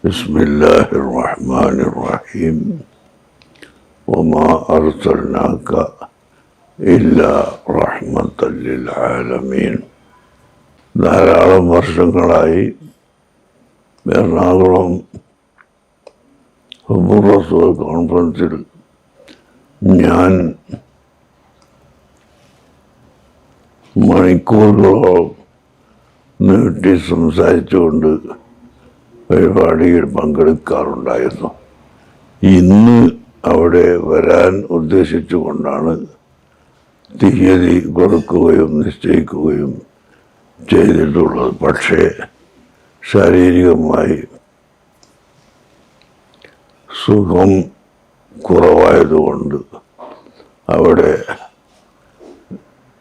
بسم الله الرحمن الرحيم وما أرسلناك إلا رحمة للعالمين. ധാരാളം വർഷങ്ങളായി എറണാകുളം ഹുബ്ബുർ റസൂൽ കോൺഫറൻസിൽ ഞാൻ മണിക്കൂറുകളോളം നീട്ടി സംസാരിച്ചുകൊണ്ട് പരിപാടിയിൽ പങ്കെടുക്കാറുണ്ടായിരുന്നു. ഇന്ന് അവിടെ വരാൻ ഉദ്ദേശിച്ചുകൊണ്ടാണ് തീയതി കൊടുക്കുകയും നിശ്ചയിക്കുകയും ചെയ്തിട്ടുള്ളത്. പക്ഷേ ശാരീരികമായി സുഖം കുറവായതുകൊണ്ട് അവിടെ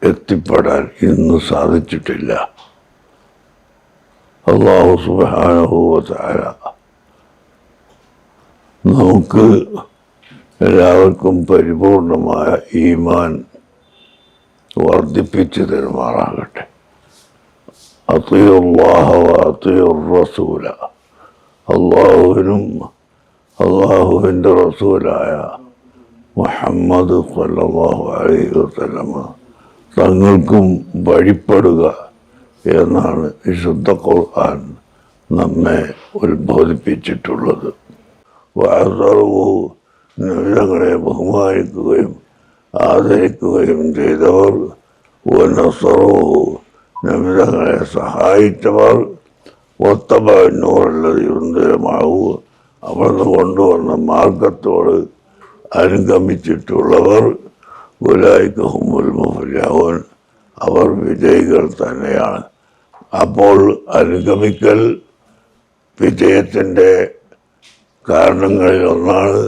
എത്തിപ്പെടാൻ ഇന്ന് സാധിച്ചിട്ടില്ല. അല്ലാഹു സുബ്ഹാനഹു വ തആല നമുക്ക് എല്ലാവർക്കും പരിപൂർണമായ ഈമാൻ വർദ്ധിപ്പിച്ചു തരുമാറാകട്ടെ. അത്തിയുല്ലാഹ വ അത്തിയുർ റസൂല. അള്ളാഹുവിനും അള്ളാഹുവിൻ്റെ റസൂലായ മുഹമ്മദ് സ്വല്ലല്ലാഹു അലൈഹി വസല്ലമ തങ്ങൾക്കും വഴിപ്പെടുക എന്നാണ് വിശുദ്ധ ഖുർആൻ നമ്മെ ഉത്ബോധിപ്പിച്ചിട്ടുള്ളത്. നബിതങ്ങളെ ബഹുമാനിക്കുകയും ആദരിക്കുകയും ചെയ്തവർ, വനസറുഹു നബിതങ്ങളെ സഹായിച്ചവർ, ഒത്തബന്നൂറുള്ളത് യുന്തരമാവൂ അവിടുന്ന് കൊണ്ടുവന്ന മാർഗത്തോട് അനുഗമിച്ചിട്ടുള്ളവർ, ഉലൈക ഹുമുൽ മുഫ്ലിഹൂൻ അവർ വിജയികൾ തന്നെയാണ്. അപ്പോൾ അനുഗമിക്കൽ വിജയത്തിൻ്റെ കാരണങ്ങളിൽ ഒന്നാണ്.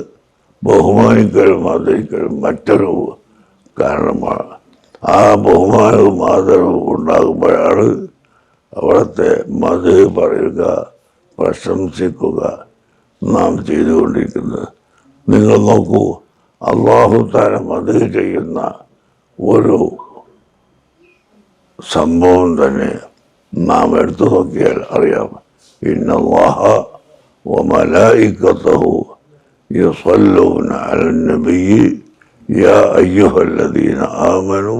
ബഹുമാനിക്കലും ആദരിക്കലും മറ്റൊരു കാരണമാണ്. ആ ബഹുമാനവും ആദരവും ഉണ്ടാകുമ്പോഴാണ് അവിടുത്തെ മദ്ഹ് പറയുക, പ്രശംസിക്കുക നാം ചെയ്തുകൊണ്ടിരിക്കുന്നത്. നിങ്ങൾ നോക്കൂ, അല്ലാഹു തആല മദ്ഹ് ചെയ്യുന്ന ഒരു സംഭവം തന്നെ നാം എടുത്തു നോക്കിയാൽ അറിയാം. ഇന്നല്ലാഹ വ മലായികതഹു യുസല്ലൂന അലൻ നബിയ്യി യാ അയ്യുഹല്ലദീന ആമനൂ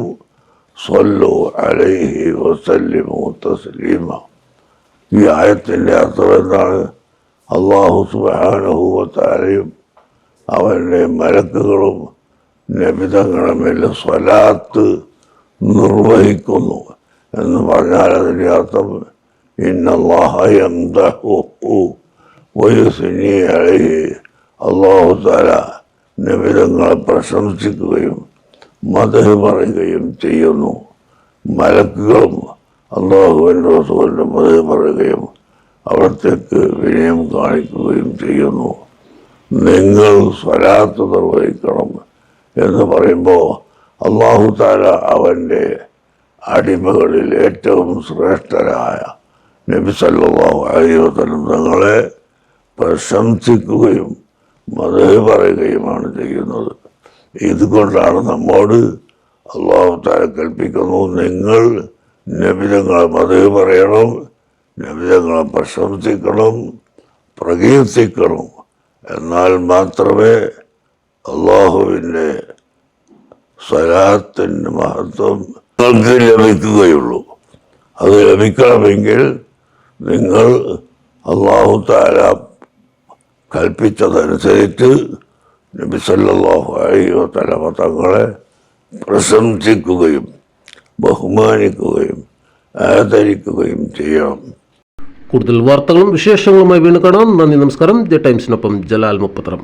സ്വല്ലൂ അലൈഹി വസല്ലിമൂ തസ്ലീമ. ഈ ആയത്തിൻ്റെ അർത്ഥം എന്താണ്? അല്ലാഹു സുബ്ഹാനഹു വ തആലയും അവൻ്റെ മലക്കുകളും നബിതങ്ങളുടെ മേൽ സ്വലാത്ത് നിർവഹിക്കുന്നു എന്ന് പറഞ്ഞാൽ അതിൻ്റെ അർത്ഥം ഇന്നല്ലാഹ യംദഹുഹു വയുസ്നി അലൈഹി. അല്ലാഹു തആല നബിതങ്ങളെ പ്രശംസിക്കുകയും മദ്ഹ് പറയുകയും ചെയ്യുന്നു. മലക്കുകളും അല്ലാഹുവിൻ്റെ റസൂലിൻ്റെ മദ്ഹ് പറയുകയും അവിടത്തേക്ക് വിനയം കാണിക്കുകയും ചെയ്യുന്നു. നിങ്ങൾ സ്വലാത്ത് നിർവഹിക്കണം എന്ന് പറയുമ്പോൾ അല്ലാഹു തആല അവൻ്റെ അടിമകളിൽ ഏറ്റവും ശ്രേഷ്ഠരായ നബി സല്ലല്ലാഹു അലൈഹി വസല്ലം തങ്ങളെ പ്രശംസിക്കുകയും മദ്ഹ് പറയുകയുമാണ് ചെയ്യുന്നത്. ഇതുകൊണ്ടാണ് നമ്മോട് അല്ലാഹു തആല കൽപ്പിക്കുന്നു, നിങ്ങൾ നബിതങ്ങളെ മദ്ഹ് പറയണം, നബിതങ്ങളെ പ്രശംസിക്കണം, പ്രകീർത്തിക്കണം. എന്നാൽ മാത്രമേ അല്ലാഹുവിൻ്റെ സ്വലാത്തിൻ്റെ മഹത്വം നിങ്ങൾക്ക് ലഭിക്കുകയുള്ളൂ. അത് ലഭിക്കണമെങ്കിൽ നിങ്ങൾ അല്ലാഹു തആല കൽപ്പിച്ചതനുസരിച്ച് നബി സല്ലല്ലാഹു അലൈഹി വസല്ലമ തങ്ങളെ പ്രശംസിക്കുകയും ബഹുമാനിക്കുകയും ആദരിക്കുകയും ചെയ്യണം. കൂടുതൽ വാർത്തകളും വിശേഷങ്ങളുമായി വീണ്ടും കാണാം. നന്ദി, നമസ്കാരം. ദി ടൈംസിനൊപ്പം ജലാൽ മുപ്പത്തറം.